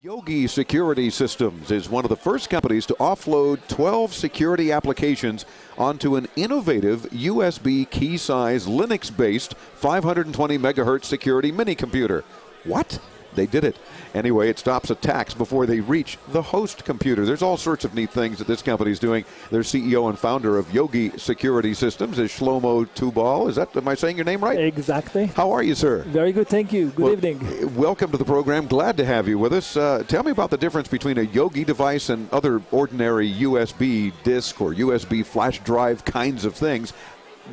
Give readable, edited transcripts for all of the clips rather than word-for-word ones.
Yoggie Security Systems is one of the first companies to offload 12 security applications onto an innovative USB key-size Linux-based 520 megahertz security mini-computer. What? They did it. Anyway, it stops attacks before they reach the host computer. There's all sorts of neat things that this company is doing. Their CEO and founder of Yoggie Security Systems is Shlomo Touboul. Am I saying your name right? Exactly. How are you, sir? Very good, thank you. Good evening. Welcome to the program. Glad to have you with us. Tell me about the difference between a Yoggie device and other ordinary USB disk or USB flash drive kinds of things.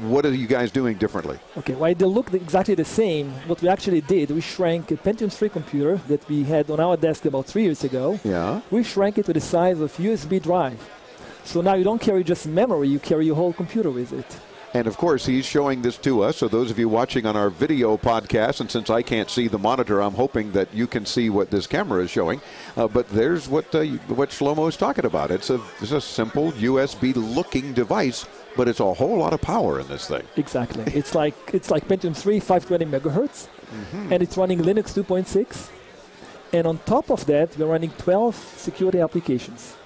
What are you guys doing differently? Okay, while they look exactly the same, what we actually did, we shrank a Pentium 3 computer that we had on our desk about 3 years ago. Yeah. We shrank it to the size of USB drive. So now you don't carry just memory, you carry your whole computer with it. And of course, he's showing this to us. So those of you watching on our video podcast, and since I can't see the monitor, I'm hoping that you can see what this camera is showing. But there's what Shlomo is talking about. It's a simple USB-looking device, but it's a whole lot of power in this thing. Exactly. it's like Pentium 3, 520 megahertz, and it's running Linux 2.6. And on top of that, we're running 12 security applications.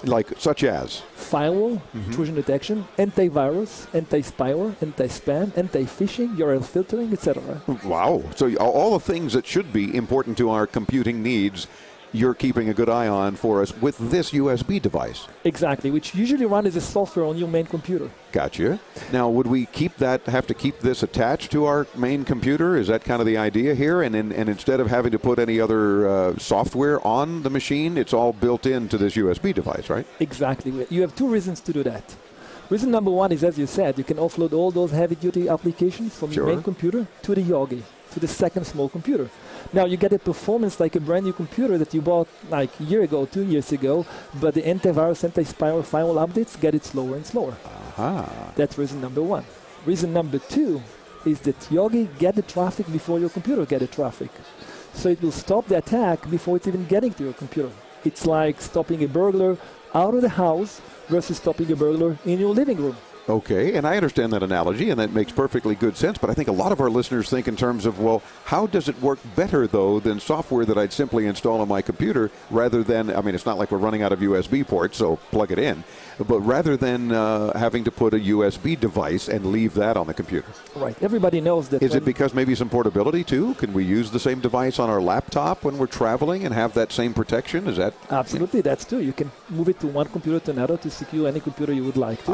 Like such as? Firewall, intrusion detection, antivirus, anti-spyware, anti-spam, anti-phishing, URL filtering, etc. Wow. So all the things that should be important to our computing needs, you're keeping a good eye on for us with this USB device. Exactly, which usually runs as a software on your main computer. Gotcha. Now, would we have to keep this attached to our main computer? Is that kind of the idea here? And instead of having to put any other software on the machine, it's all built into this USB device, right? Exactly. You have two reasons to do that. Reason number one is, as you said, you can offload all those heavy-duty applications from your main computer to the Yoggie, to the second small computer. Now you get a performance like a brand new computer that you bought like a year ago, 2 years ago, but the antivirus, anti-spyware, firewall updates get it slower and slower. That's reason number one. Reason number two is that Yoggie get the traffic before your computer get the traffic. So it will stop the attack before it's even getting to your computer. It's like stopping a burglar out of the house versus stopping a burglar in your living room. Okay, and I understand that analogy, and that makes perfectly good sense, but I think a lot of our listeners think in terms of, well, how does it work better, though, than software that I'd simply install on my computer rather than, I mean, it's not like we're running out of USB ports, so plug it in, but rather than having to put a USB device and leave that on the computer. Right, everybody knows that. Is it because maybe some portability, too? Can we use the same device on our laptop when we're traveling and have that same protection? Is that? Absolutely, that's true. You can move it to one computer to another to secure any computer you would like to.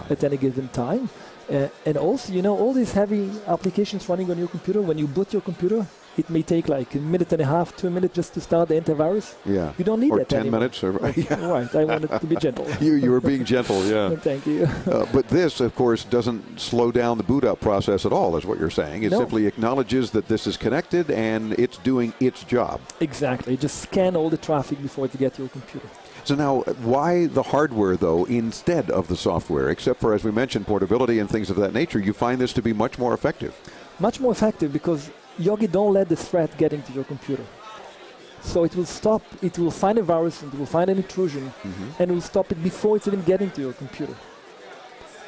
At any given time. And also, you know, all these heavy applications running on your computer, when you boot your computer, it may take like a minute and a half, 2 minutes just to start the antivirus. Yeah. You don't need or that 10 anymore. minutes. Right, I wanted to be gentle. You were being gentle, yeah. Thank you. But this, of course, doesn't slow down the boot up process at all, is what you're saying. It simply acknowledges that this is connected and it's doing its job. Exactly. Just scan all the traffic before it gets to your computer. So now, why the hardware, though, instead of the software? Except for, as we mentioned, portability and things of that nature, you find this to be much more effective. Much more effective because Yoggie don't let the threat get into your computer. So it will stop, it will find a virus, it will find an intrusion, and it will stop it before it's even getting to your computer.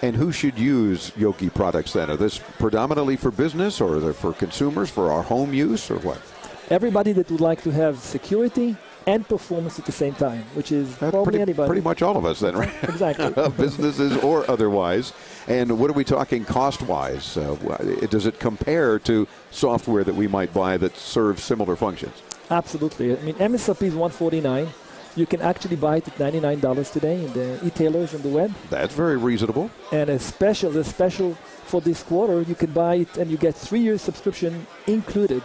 And who should use Yoggie products then? Are this predominantly for business, or are they for consumers, for our home use, or what? Everybody that would like to have security and performance at the same time, which is probably anybody. Pretty much all of us then, right? Exactly. Businesses or otherwise. And what are we talking cost-wise? Does it compare to software that we might buy that serves similar functions? Absolutely. I mean, MSRP is $149. You can actually buy it at $99 today in the e-tailers on the web. That's very reasonable. And a special for this quarter, you can buy it and you get 3 years subscription included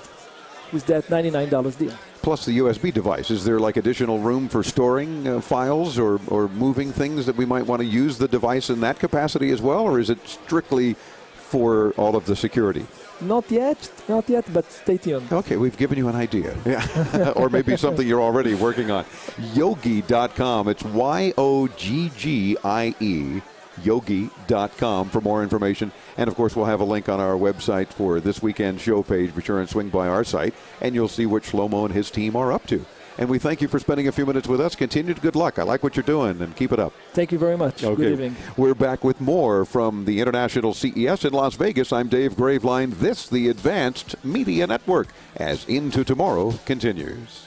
with that $99 deal. Plus the USB device. Is there like additional room for storing files or moving things that we might want to use the device in that capacity as well? Or is it strictly for all of the security? Not yet, but stay tuned. Okay, we've given you an idea. Yeah. Or maybe something you're already working on. Yoggie.com. It's Yoggie. Yoggie.com for more information. And, of course, we'll have a link on our website for this weekend show page. Be sure and swing by our site, and you'll see what Shlomo and his team are up to. And we thank you for spending a few minutes with us. Continued good luck. I like what you're doing, and keep it up. Thank you very much. Okay. Good evening. We're back with more from the International CES in Las Vegas. I'm Dave Graveline. This, the Advanced Media Network, as Into Tomorrow continues.